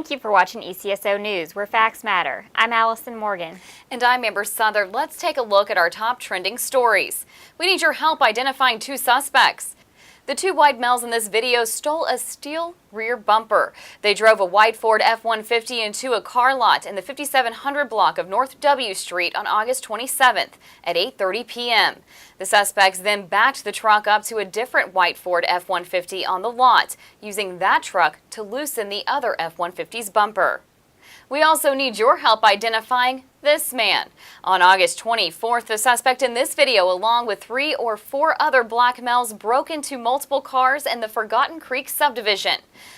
Thank you for watching ECSO News, where facts matter. I'm Allison Morgan. And I'm Amber Southern. Let's take a look at our top trending stories. We need your help identifying two suspects. The two white males in this video stole a steel rear bumper. They drove a white Ford F-150 into a car lot in the 5700 block of North W Street on August 27th at 8:30 p.m. The suspects then backed the truck up to a different white Ford F-150 on the lot, using that truck to loosen the other F-150's bumper. We also need your help identifying this man. On August 24th, the suspect in this video, along with 3 or 4 other black males, broke into multiple cars in the Forgotten Creek subdivision.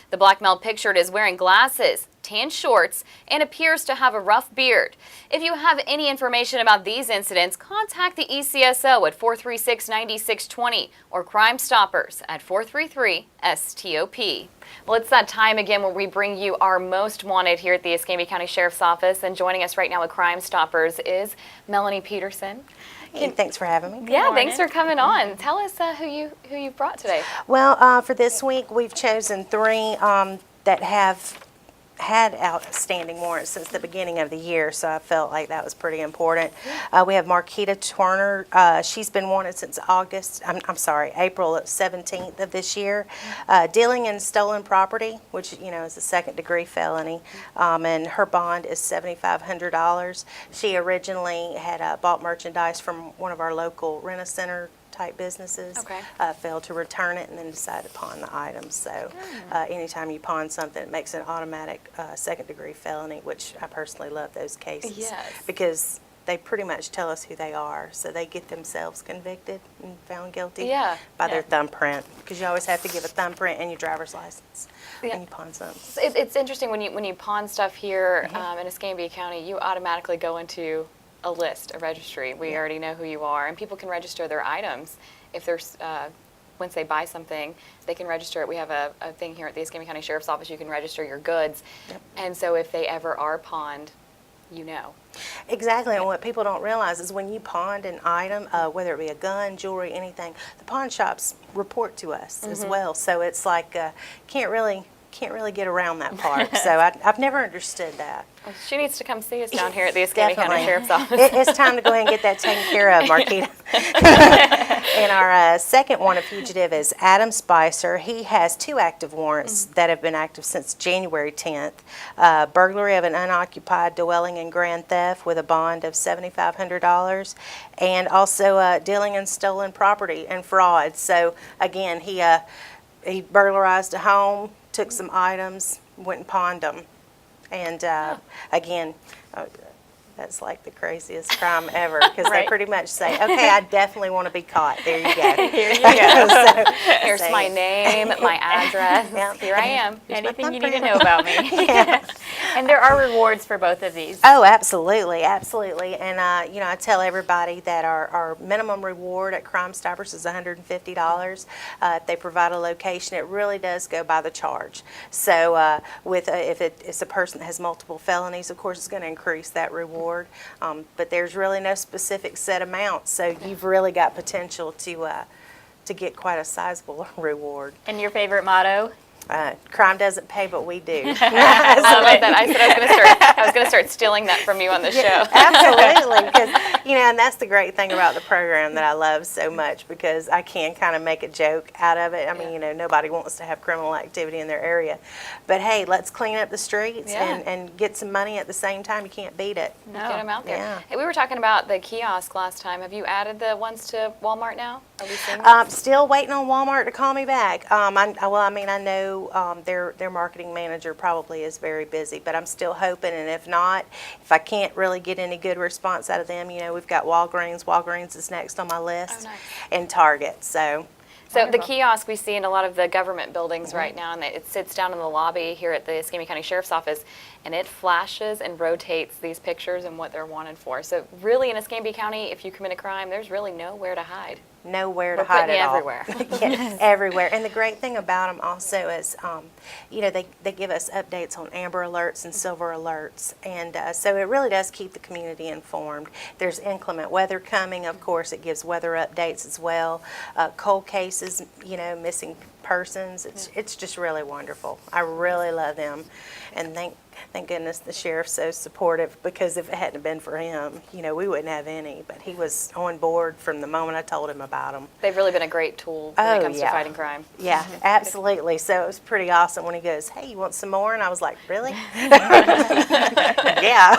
The black male pictured is wearing glasses, tan shorts, and appears to have a rough beard. If you have any information about these incidents, contact the ECSO at 436-9620 or Crime Stoppers at 433-STOP. Well, it's that time again where we bring you our most wanted here at the Escambia County Sheriff's Office, and joining us right now with Crime Stoppers is Melanie Peterson. Hey, thanks for having me. Yeah, thanks for coming on. Tell us who you brought today. Well, for this week, we've chosen 3 that have had outstanding warrants since the beginning of the year, so I felt like that was pretty important. We have Marquita Turner. She's been wanted since April 17th of this year. Dealing in stolen property, which is a second-degree felony, and her bond is $7,500. She originally had bought merchandise from one of our local rent-a-center type businesses, failed to return it, and then decided to pawn the items. So anytime you pawn something, it makes it an automatic second-degree felony, which I personally love those cases because they pretty much tell us who they are, so they get themselves convicted and found guilty by their thumbprint, because you always have to give a thumbprint and your driver's license when you pawn something. It's interesting when you pawn stuff here in Escambia County, you automatically go into a list, a registry. We already know who you are, and people can register their items. If there's, once they buy something, they can register it. We have a thing here at the Escambia County Sheriff's Office, you can register your goods. And so if they ever are pawned, you know. Exactly, and what people don't realize is when you pawned an item, whether it be a gun, jewelry, anything, the pawn shops report to us as well. So it's like, can't really get around that part. So I've never understood that. Well, she needs to come see us down here at the Escambia County Sheriff's Office. It's time to go ahead and get that taken care of, Marquita. And our second wanted fugitive is Adam Spicer. He has 2 active warrants that have been active since January 10th. Burglary of an unoccupied dwelling and grand theft with a bond of $7,500, and also dealing in stolen property and fraud. So again, he burglarized a home, took some items, went and pawned them. And again, that's like the craziest crime ever, because they pretty much say, okay, I definitely want to be caught. There you go. Here you go. Here's my name, my address. Here I am. Anything you need to know about me. And there are rewards for both of these. Oh, absolutely, absolutely. And I tell everybody that our minimum reward at Crime Stoppers is $150. If they provide a location, it really does go by the charge. So if it's a person that has multiple felonies, of course, it's going to increase that reward. But there's really no specific set amount, so you've really got potential to get quite a sizable reward. And your favorite motto? Crime doesn't pay, but we do. I love that. I said I was going to start stealing that from you on the show. Absolutely, because and that's the great thing about the program that I love so much, because I can kind of make a joke out of it. I mean, nobody wants to have criminal activity in their area, but hey, let's clean up the streets and get some money at the same time. You can't beat it. No. Get them out there. Hey, we were talking about the kiosk last time. Have you added the ones to Walmart now? Are we seeing that? Still waiting on Walmart to call me back. I know their marketing manager probably is very busy, but I'm still hoping, and if not, if I can't really get any good response out of them, we've got Walgreens. Walgreens is next on my list, and Target. So the kiosk we see in a lot of the government buildings right now, and it sits down in the lobby here at the Escambia County Sheriff's Office, and it flashes and rotates these pictures and what they're wanted for. So really in Escambia County, if you commit a crime, there's really nowhere to hide. nowhere to We're hide putting it you all. everywhere. Yeah, everywhere. And the great thing about them also is, you know, they give us updates on amber alerts and silver alerts. And so it really does keep the community informed. There's inclement weather coming. Of course, it gives weather updates as well. Cold cases, you know, missing persons. It's just really wonderful. I really love them. And thank goodness the sheriff's so supportive, because if it hadn't been for him, you know, we wouldn't have any. But he was on board from the moment I told him about them. They've really been a great tool when it comes to fighting crime. Yeah, absolutely. So it was pretty awesome when he goes, "Hey, you want some more?" And I was like, "Really?" Yeah.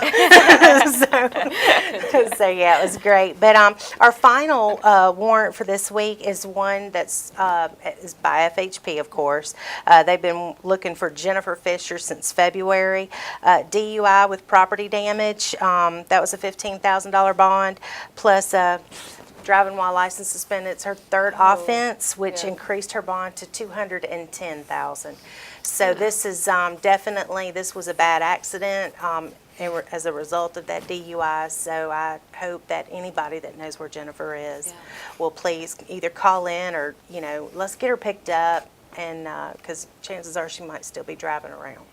So yeah, it was great. But our final warrant for this week is one that's is by FHP, of course. They've been looking for Jennifer Fisher since February. DUI with property damage. That was a $15,000 bond, plus driving while license suspended. It's her third offense, which increased her bond to $210,000. So this is definitely, this was a bad accident as a result of that DUI. So I hope that anybody that knows where Jennifer is will please either call in or, you know, let's get her picked up, and because chances are she might still be driving around.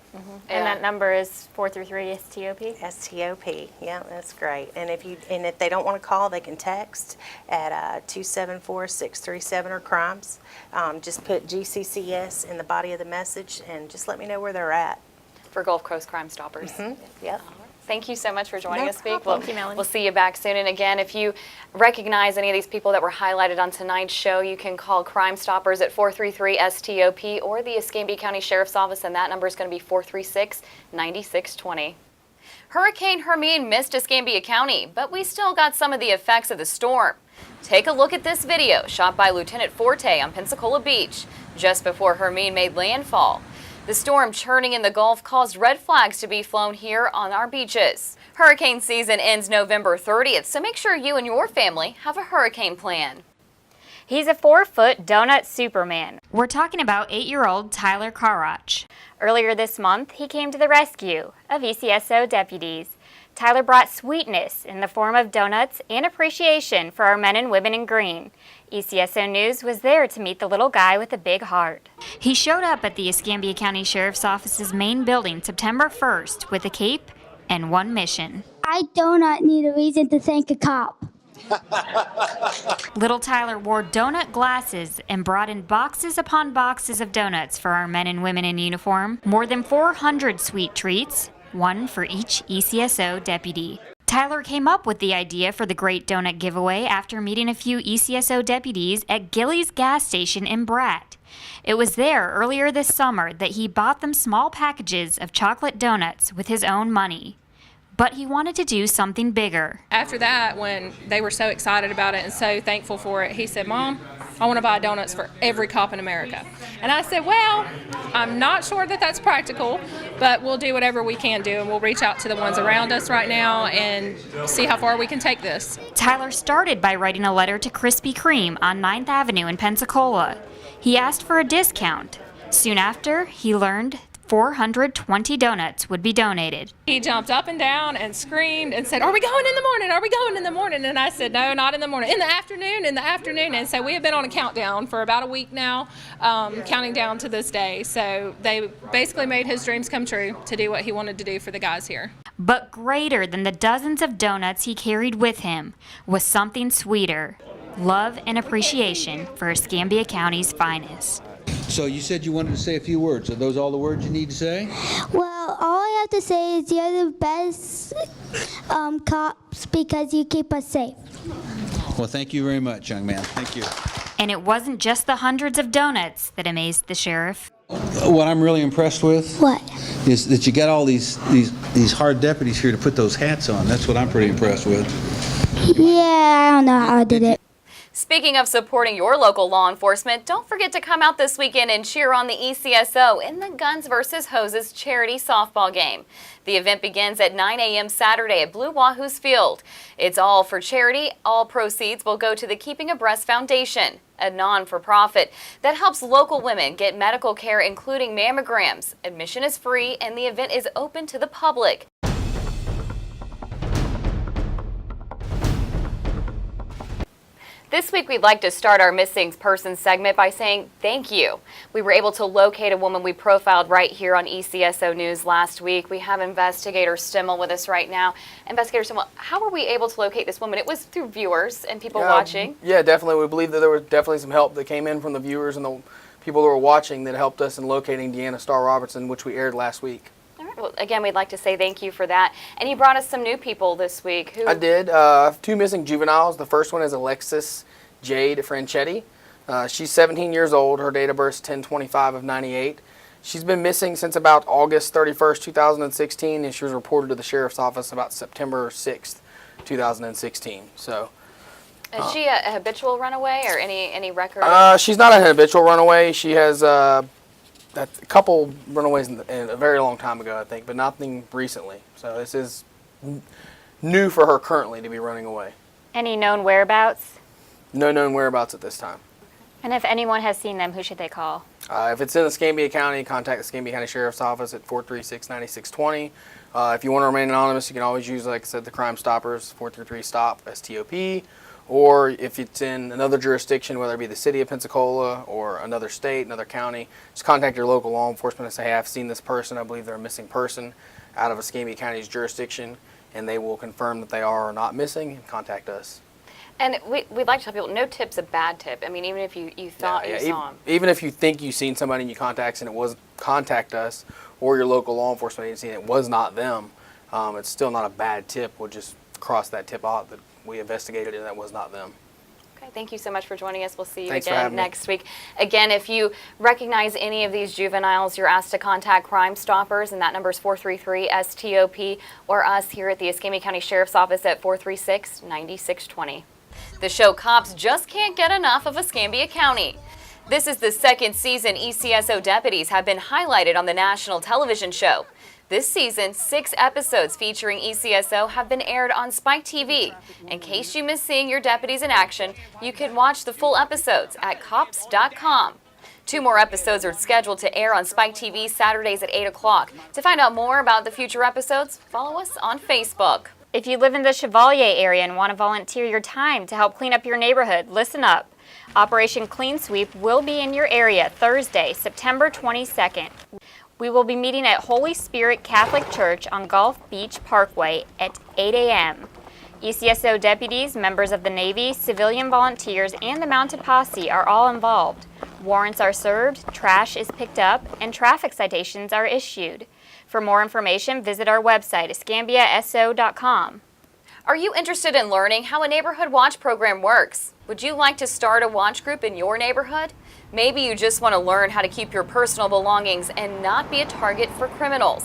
And that number is 433-STOP? STOP, yeah, that's great. And if they don't want to call, they can text at 274-637 or crimes. Just put GCCS in the body of the message and just let me know where they're at. For Gulf Coast Crime Stoppers. Yep. Thank you so much for joining No us, Speak. problem. Thank you, Melanie. We'll see you back soon. And again, if you recognize any of these people that were highlighted on tonight's show, you can call Crime Stoppers at 433-STOP or the Escambia County Sheriff's Office, and that number is going to be 436-9620. Hurricane Hermine missed Escambia County, but we still got some of the effects of the storm. Take a look at this video shot by Lieutenant Forte on Pensacola Beach just before Hermine made landfall. The storm churning in the Gulf caused red flags to be flown here on our beaches. Hurricane season ends November 30th, so make sure you and your family have a hurricane plan. He's a 4-foot donut Superman. We're talking about 8-year-old Tyler Karach. Earlier this month, he came to the rescue of ECSO deputies. Tyler brought sweetness in the form of donuts and appreciation for our men and women in green. ECSO News was there to meet the little guy with a big heart. He showed up at the Escambia County Sheriff's Office's main building September 1st with a cape and one mission. I do not need a reason to thank a cop. Little Tyler wore donut glasses and brought in boxes upon boxes of donuts for our men and women in uniform. More than 400 sweet treats, one for each ECSO deputy. Tyler came up with the idea for the Great Donut Giveaway after meeting a few ECSO deputies at Gilley's gas station in Bratt. It was there earlier this summer that he bought them small packages of chocolate donuts with his own money. But he wanted to do something bigger. After that, when they were so excited about it and so thankful for it, he said, "Mom, I want to buy donuts for every cop in America." And I said, "Well, I'm not sure that that's practical, but we'll do whatever we can do, and we'll reach out to the ones around us right now and see how far we can take this." Tyler started by writing a letter to Krispy Kreme on 9th Avenue in Pensacola. He asked for a discount. Soon after, he learned 420 donuts would be donated. He jumped up and down and screamed and said, "Are we going in the morning? Are we going in the morning?" And I said, "No, not in the morning. In the afternoon, in the afternoon." And so we have been on a countdown for about a week now, counting down to this day. So they basically made his dreams come true to do what he wanted to do for the guys here. But greater than the dozens of donuts he carried with him was something sweeter: love and appreciation for Escambia County's finest. So you said you wanted to say a few words. Are those all the words you need to say? Well, all I have to say is you're the best cops because you keep us safe. Well, thank you very much, young man. Thank you. And it wasn't just the hundreds of donuts that amazed the sheriff. What I'm really impressed with What? is that you got all these hard deputies here to put those hats on. That's what I'm pretty impressed with. Yeah, I don't know how I did it. Speaking of supporting your local law enforcement, don't forget to come out this weekend and cheer on the ECSO in the Guns vs. Hoses charity softball game. The event begins at 9 a.m. Saturday at Blue Wahoo's Field. It's all for charity. All proceeds will go to the Keeping Abreast Foundation, a non-for-profit that helps local women get medical care, including mammograms. Admission is free and the event is open to the public. This week, we'd like to start our Missing Persons segment by saying thank you. We were able to locate a woman we profiled right here on ECSO News last week. We have Investigator Stimmel with us right now. Investigator Stimmel, how were we able to locate this woman? It was through viewers and people watching. Yeah, definitely. We believe that there was definitely some help that came in from the viewers and the people who were watching that helped us in locating Deanna Starr Robertson, which we aired last week. All right. Well, again, we'd like to say thank you for that. And you brought us some new people this week. Who? I did. 2 missing juveniles. The first one is Alexis Jade Franchetti. She's 17 years old. Her date of birth is 10/25 of 98. She's been missing since about August 31st, 2016, and she was reported to the sheriff's office about September 6th, 2016. So. Is she a habitual runaway or any record? She's not a habitual runaway. She has a couple runaways in a very long time ago, I think, but nothing recently. So this is new for her currently to be running away. Any known whereabouts? No known whereabouts at this time. And if anyone has seen them, who should they call? If it's in Escambia County, contact the Escambia County Sheriff's Office at 436-9620. If you want to remain anonymous, you can always use, like I said, the Crime Stoppers, 433-STOP, STOP. Or if it's in another jurisdiction, whether it be the city of Pensacola or another state, another county, just contact your local law enforcement and say, hey, I've seen this person. I believe they're a missing person out of Escambia County's jurisdiction, and they will confirm that they are or not missing and contact us. And we'd like to tell people, no tip's a bad tip. I mean, even if you thought you saw him. Even if you think you've seen somebody and you contact us or your local law enforcement agency and it was not them, it's still not a bad tip. We'll just cross that tip out that we investigated and that was not them. Okay, thank you so much for joining us. We'll see you Thanks again next week. Again, if you recognize any of these juveniles, you're asked to contact Crime Stoppers, and that number is 433-STOP, or us here at the Escambia County Sheriff's Office at 436-9620. The show Cops Just Can't Get Enough of Escambia County. This is the second season ECSO deputies have been highlighted on the national television show. This season, 6 episodes featuring ECSO have been aired on Spike TV. In case you miss seeing your deputies in action, you can watch the full episodes at cops.com. 2 more episodes are scheduled to air on Spike TV Saturdays at 8 o'clock. To find out more about the future episodes, follow us on Facebook. If you live in the Chevalier area and want to volunteer your time to help clean up your neighborhood, listen up. Operation Clean Sweep will be in your area Thursday, September 22nd. We will be meeting at Holy Spirit Catholic Church on Gulf Beach Parkway at 8 a.m. ECSO deputies, members of the Navy, civilian volunteers, and the Mounted Posse are all involved. Warrants are served, trash is picked up, and traffic citations are issued. For more information, visit our website, escambiaso.com. Are you interested in learning how a neighborhood watch program works? Would you like to start a watch group in your neighborhood? Maybe you just want to learn how to keep your personal belongings and not be a target for criminals.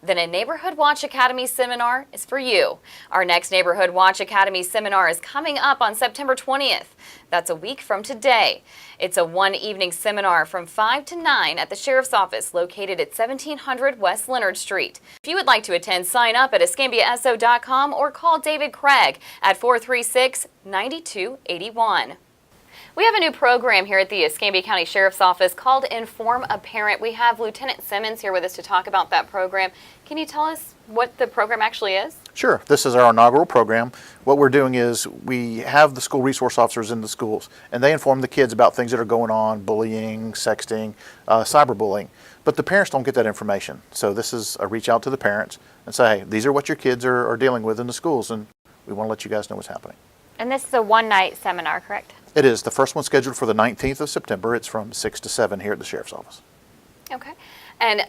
Then a Neighborhood Watch Academy seminar is for you. Our next Neighborhood Watch Academy seminar is coming up on September 20th. That's a week from today. It's a one-evening seminar from 5 to 9 at the Sheriff's Office located at 1700 West Leonard Street. If you would like to attend, sign up at escambiaso.com or call David Craig at 436-9281. We have a new program here at the Escambia County Sheriff's Office called Inform a Parent. We have Lieutenant Simmons here with us to talk about that program. Can you tell us what the program actually is? Sure. This is our inaugural program. What we're doing is we have the school resource officers in the schools, and they inform the kids about things that are going on, bullying, sexting, cyberbullying. But the parents don't get that information. So this is a reach out to the parents and say, hey, these are what your kids are dealing with in the schools, and we want to let you guys know what's happening. And this is a one-night seminar, correct? It is. The first one's scheduled for the 19th of September. It's from 6 to 7 here at the Sheriff's Office. Okay. And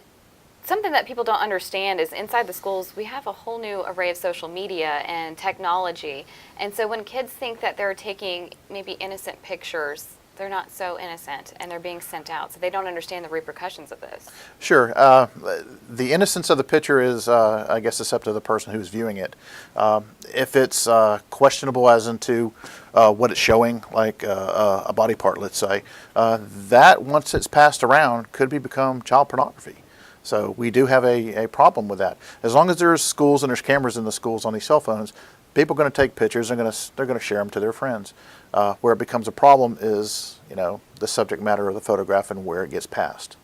something that people don't understand is inside the schools, we have a whole new array of social media and technology. And so when kids think that they're taking maybe innocent pictures, they're not so innocent and they're being sent out. So they don't understand the repercussions of this. Sure. The innocence of the picture is, I guess, it's up to the person who's viewing it. If it's questionable as into what it's showing, like a body part, let's say, that once it's passed around could become child pornography. So we do have a problem with that. As long as there's schools and there's cameras in the schools on these cell phones, people are going to take pictures. They're going to share them to their friends. Where it becomes a problem is, the subject matter of the photograph and where it gets passed.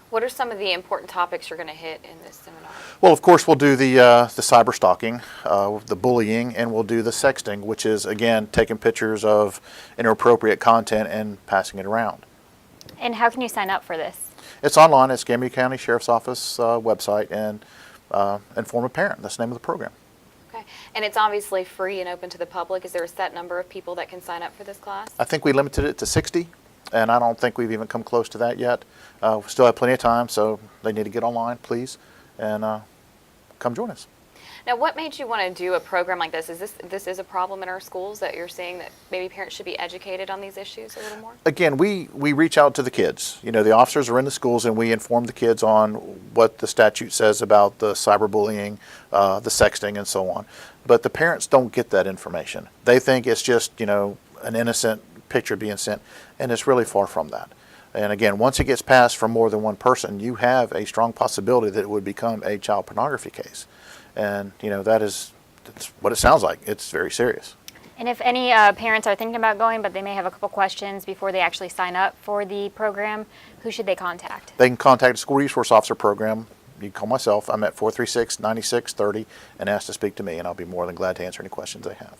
What are some of the important topics you're going to hit in this seminar? Well, of course, we'll do the cyber stalking, the bullying, and we'll do the sexting, which is, again, taking pictures of inappropriate content and passing it around. And how can you sign up for this? It's online at Escambia County Sheriff's Office website, and Inform a Parent. That's the name of the program. Okay. And it's obviously free and open to the public. Is there a set number of people that can sign up for this class? I think we limited it to 60, and I don't think we've even come close to that yet. We still have plenty of time, so they need to get online, please, and come join us. Now, what made you want to do a program like this? Is this is a problem in our schools that you're seeing that maybe parents should be educated on these issues a little more? Again, we reach out to the kids. You know, the officers are in the schools, and we inform the kids on what the statute says about the cyberbullying, the sexting, and so on. But the parents don't get that information. They think it's just, you know, an innocent picture being sent, and it's really far from that. And again, once it gets passed from more than one person, you have a strong possibility that it would become a child pornography case. And, you know, that's what it sounds like. It's very serious. And if any parents are thinking about going, but they may have a couple questions before they actually sign up for the program, who should they contact? They can contact the School Resource Officer Program. You can call myself. I'm at 436-9630 and ask to speak to me, and I'll be more than glad to answer any questions they have.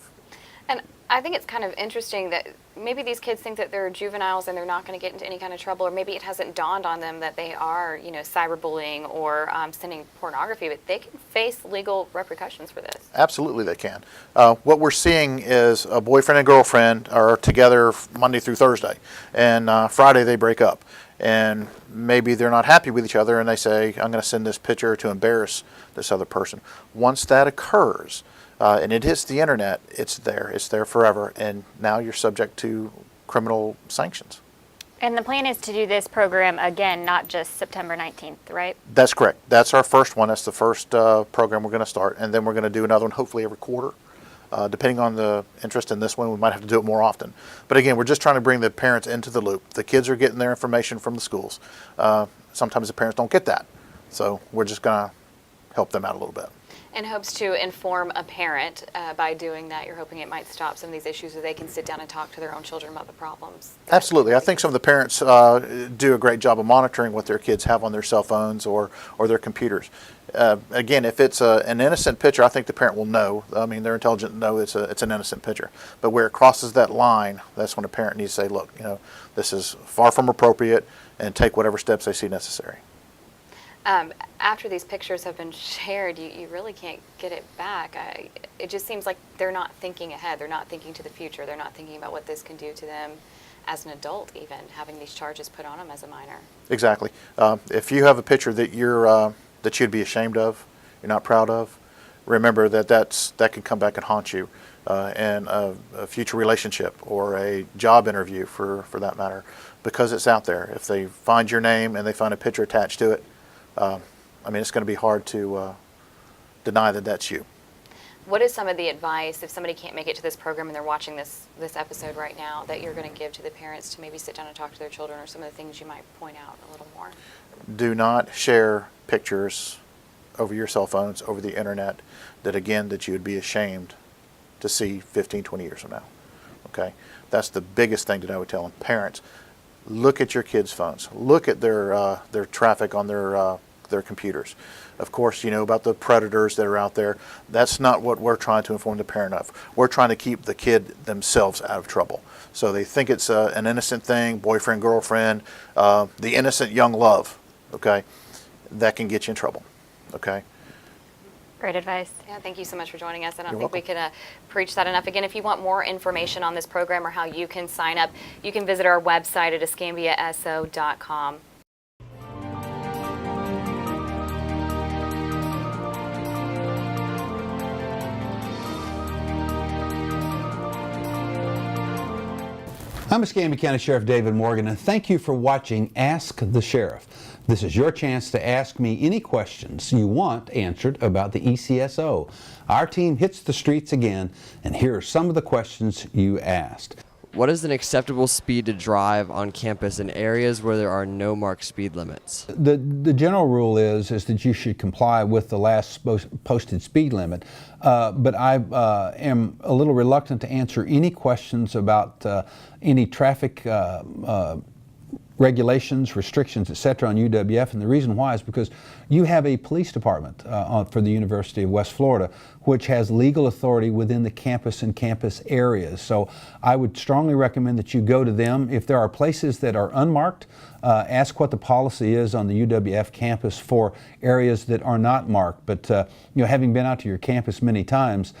And I think it's kind of interesting that maybe these kids think that they're juveniles and they're not going to get into any kind of trouble, or maybe it hasn't dawned on them that they are, you know, cyberbullying or sending pornography, but they can face legal repercussions for this. Absolutely they can. What we're seeing is a boyfriend and girlfriend are together Monday through Thursday, and Friday they break up. And maybe they're not happy with each other, and they say, I'm going to send this picture to embarrass this other person. Once that occurs, and it hits the internet, it's there forever, and now you're subject to criminal sanctions. And the plan is to do this program again, not just September 19th, right? That's correct. That's our first one. That's the first program we're going to start, and then we're going to do another one hopefully every quarter. Depending on the interest in this one, we might have to do it more often. But again, we're just trying to bring the parents into the loop. The kids are getting their information from the schools. Sometimes the parents don't get that, so we're just going to help them out a little bit. In hopes to inform a parent, by doing that, you're hoping it might stop some of these issues so they can sit down and talk to their own children about the problems. Absolutely. I think some of the parents do a great job of monitoring what their kids have on their cell phones or their computers. Again, if it's an innocent picture, I think the parent will know. I mean, they're intelligent to know it's an innocent picture. But where it crosses that line, that's when a parent needs to say, look, you know, this is far from appropriate, and take whatever steps they see necessary. After these pictures have been shared, you really can't get it back. It just seems like they're not thinking ahead. They're not thinking to the future. They're not thinking about what this can do to them as an adult, even having these charges put on them as a minor. Exactly. If you have a picture that that you'd be ashamed of, you're not proud of, remember that can come back and haunt you in a future relationship or a job interview for that matter, because it's out there. If they find your name and they find a picture attached to it, I mean, it's going to be hard to deny that that's you. What is some of the advice, if somebody can't make it to this program and they're watching this episode right now, that you're going to give to the parents to maybe sit down and talk to their children, or some of the things you might point out a little more? Do not share pictures over your cell phones, over the internet, that you would be ashamed to see 15, 20 years from now. Okay? That's the biggest thing that I would tell them. Parents, look at your kids' phones. Look at their traffic on their computers. Of course, you know about the predators that are out there. That's not what we're trying to inform the parent of. We're trying to keep the kid themselves out of trouble. So they think it's an innocent thing, boyfriend, girlfriend, the innocent young love, okay? That can get you in trouble, okay? Great advice. Yeah, thank you so much for joining us. I don't You're think welcome. we could preach that enough. Again, if you want more information on this program or how you can sign up, you can visit our website at escambiaso.com. I'm Escambia County Sheriff David Morgan, and thank you for watching Ask the Sheriff. This is your chance to ask me any questions you want answered about the ECSO. Our team hits the streets again, and here are some of the questions you asked. What is an acceptable speed to drive on campus in areas where there are no marked speed limits? The general rule is that you should comply with the last posted speed limit, but I am a little reluctant to answer any questions about any traffic regulations, restrictions, etc. on UWF, and the reason why is because you have a police department for the University of West Florida, which has legal authority within the campus and campus areas. So I would strongly recommend that you go to them. If there are places that are unmarked, ask what the policy is on the UWF campus for areas that are not marked. But having been out to your campus many times,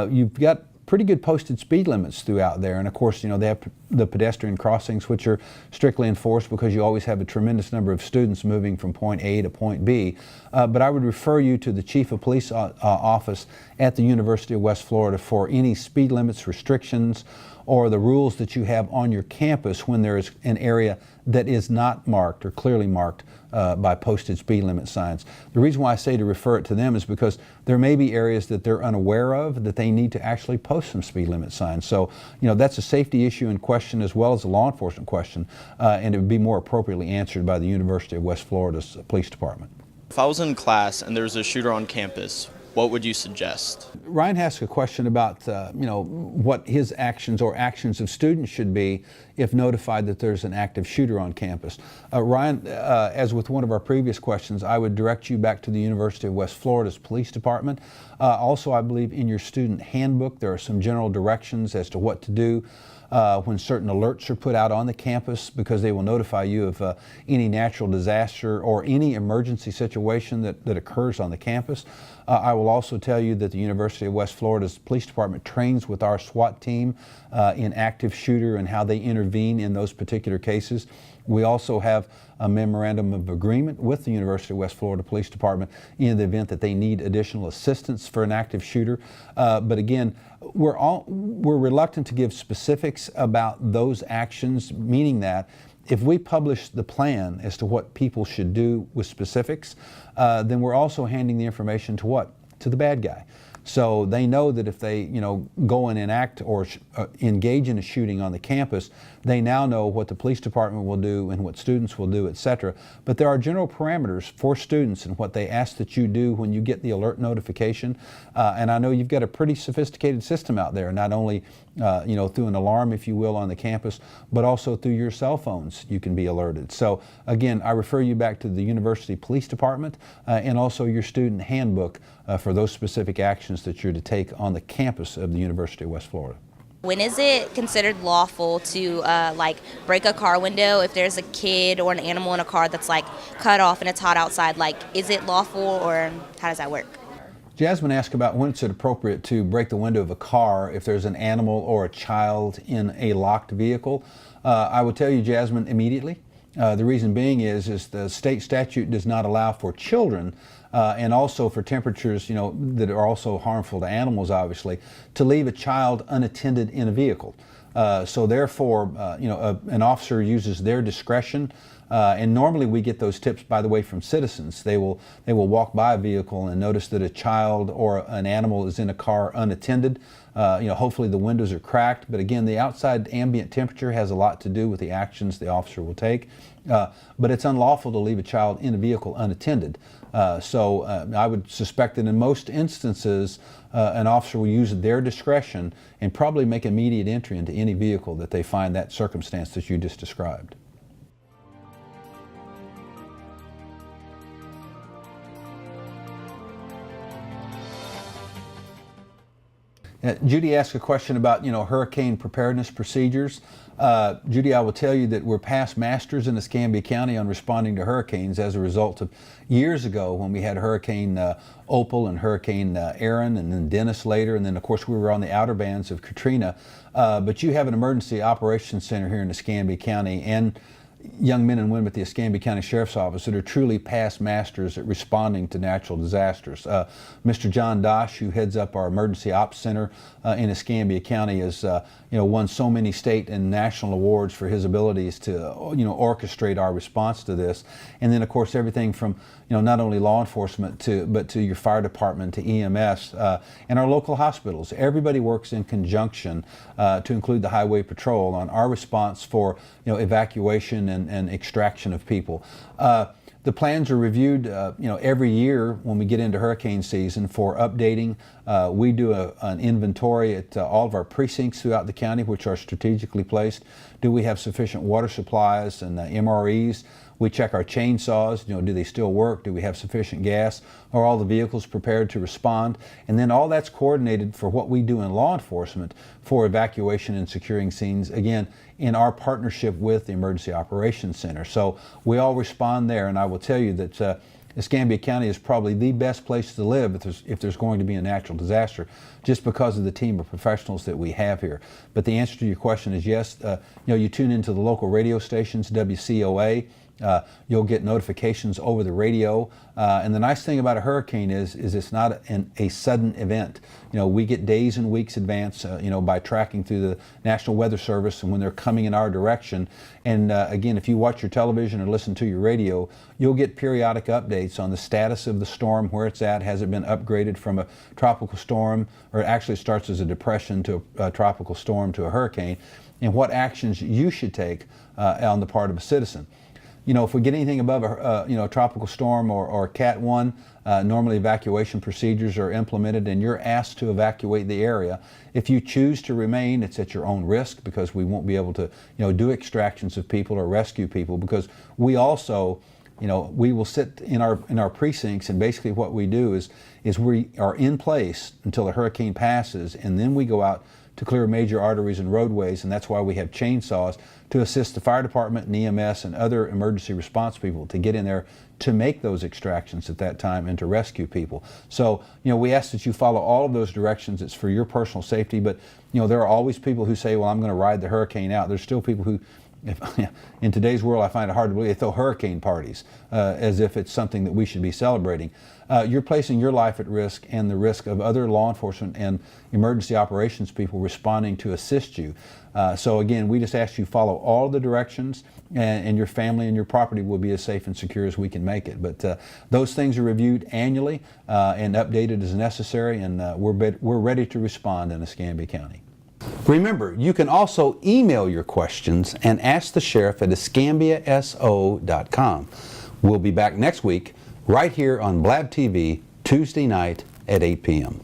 you've got pretty good posted speed limits throughout there, and of course they have the pedestrian crossings, which are strictly enforced because you always have a tremendous number of students moving from point A to point B. But I would refer you to the Chief of Police office at the University of West Florida for any speed limits, restrictions, or the rules that you have on your campus when there is an area that is not marked or clearly marked by posted speed limit signs. The reason why I say to refer it to them is because there may be areas that they're unaware of that they need to actually post some speed limit signs. So, that's a safety issue and question as well as a law enforcement question, and it would be more appropriately answered by the University of West Florida's police department. If I was in class and there was a shooter on campus, what would you suggest? Ryan asked a question about what his actions or actions of students should be if notified that there's an active shooter on campus. Ryan, as with one of our previous questions, I would direct you back to the University of West Florida's police department. Also, I believe in your student handbook there are some general directions as to what to do when certain alerts are put out on the campus, because they will notify you of any natural disaster or any emergency situation that occurs on the campus. I will also tell you that the University of West Florida's police department trains with our SWAT team in active shooter and how they intervene in those particular cases. We also have a memorandum of agreement with the University of West Florida Police Department in the event that they need additional assistance for an active shooter. But again, we're reluctant to give specifics about those actions, meaning that if we publish the plan as to what people should do with specifics, then we're also handing the information to what? To the bad guy. So they know that if they, go and enact or engage in a shooting on the campus, they now know what the police department will do and what students will do, etc. But there are general parameters for students and what they ask that you do when you get the alert notification. And I know you've got a pretty sophisticated system out there, not only through an alarm, if you will, on the campus, but also through your cell phones you can be alerted. So again, I refer you back to the University Police Department and also your student handbook for those specific actions that you're to take on the campus of the University of West Florida. When is it considered lawful to break a car window if there's a kid or an animal in a car that's cut off and it's hot outside? Is it lawful, or how does that work? Jasmine asked about when it's appropriate to break the window of a car if there's an animal or a child in a locked vehicle. I will tell you, Jasmine, immediately. The reason being is the state statute does not allow for children and also for temperatures, that are also harmful to animals, obviously, to leave a child unattended in a vehicle. So therefore, an officer uses their discretion, and normally we get those tips, by the way, from citizens. They will walk by a vehicle and notice that a child or an animal is in a car unattended. Hopefully the windows are cracked, but again, the outside ambient temperature has a lot to do with the actions the officer will take. But it's unlawful to leave a child in a vehicle unattended. So I would suspect that in most instances, an officer will use their discretion and probably make immediate entry into any vehicle that they find that circumstance that you just described. Judy asked a question about, hurricane preparedness procedures. Judy, I will tell you that we're past masters in Escambia County on responding to hurricanes as a result of years ago when we had Hurricane Opal and Hurricane Aaron and then Dennis later, and then of course we were on the outer bands of Katrina. But you have an emergency operations center here in Escambia County and young men and women at the Escambia County Sheriff's Office that are truly past masters at responding to natural disasters. Mr. John Dosh, who heads up our Emergency Ops Center in Escambia County, has won so many state and national awards for his abilities to orchestrate our response to this. And then of course everything from not only law enforcement but to your fire department, to EMS, and our local hospitals. Everybody works in conjunction to include the Highway Patrol on our response for evacuation and extraction of people. The plans are reviewed, every year when we get into hurricane season for updating. We do an inventory at all of our precincts throughout the county, which are strategically placed. Do we have sufficient water supplies and MREs? We check our chainsaws. Do they still work? Do we have sufficient gas? Are all the vehicles prepared to respond? And then all that's coordinated for what we do in law enforcement for evacuation and securing scenes, again, in our partnership with the Emergency Operations Center. So we all respond there, and I will tell you that Escambia County is probably the best place to live if there's going to be a natural disaster, just because of the team of professionals that we have here. But the answer to your question is yes. You tune into the local radio stations, WCOA. You'll get notifications over the radio. And the nice thing about a hurricane is it's not a sudden event. We get days and weeks advance, by tracking through the National Weather Service and when they're coming in our direction. And again, if you watch your television or listen to your radio, you'll get periodic updates on the status of the storm, where it's at. Has it been upgraded from a tropical storm, or it actually starts as a depression to a tropical storm to a hurricane, and what actions you should take on the part of a citizen. If we get anything above a tropical storm or Cat 1, normally evacuation procedures are implemented and you're asked to evacuate the area. If you choose to remain, it's at your own risk, because we won't be able to do extractions of people or rescue people, because we also we will sit in our precincts, and basically what we do is we are in place until the hurricane passes, and then we go out to clear major arteries and roadways, and that's why we have chainsaws to assist the fire department and EMS and other emergency response people to get in there to make those extractions at that time and to rescue people. So, we ask that you follow all of those directions. It's for your personal safety, but, there are always people who say, well, I'm going to ride the hurricane out. There's still people who, in today's world, I find it hard to believe, they throw hurricane parties as if it's something that we should be celebrating. You're placing your life at risk and the risk of other law enforcement and emergency operations people responding to assist you. So again, we just ask you follow all the directions, and your family and your property will be as safe and secure as we can make it. But those things are reviewed annually and updated as necessary, and we're ready to respond in Escambia County. Remember, you can also email your questions and ask the sheriff at escambiaso.com. We'll be back next week right here on Blab TV, Tuesday night at 8 p.m.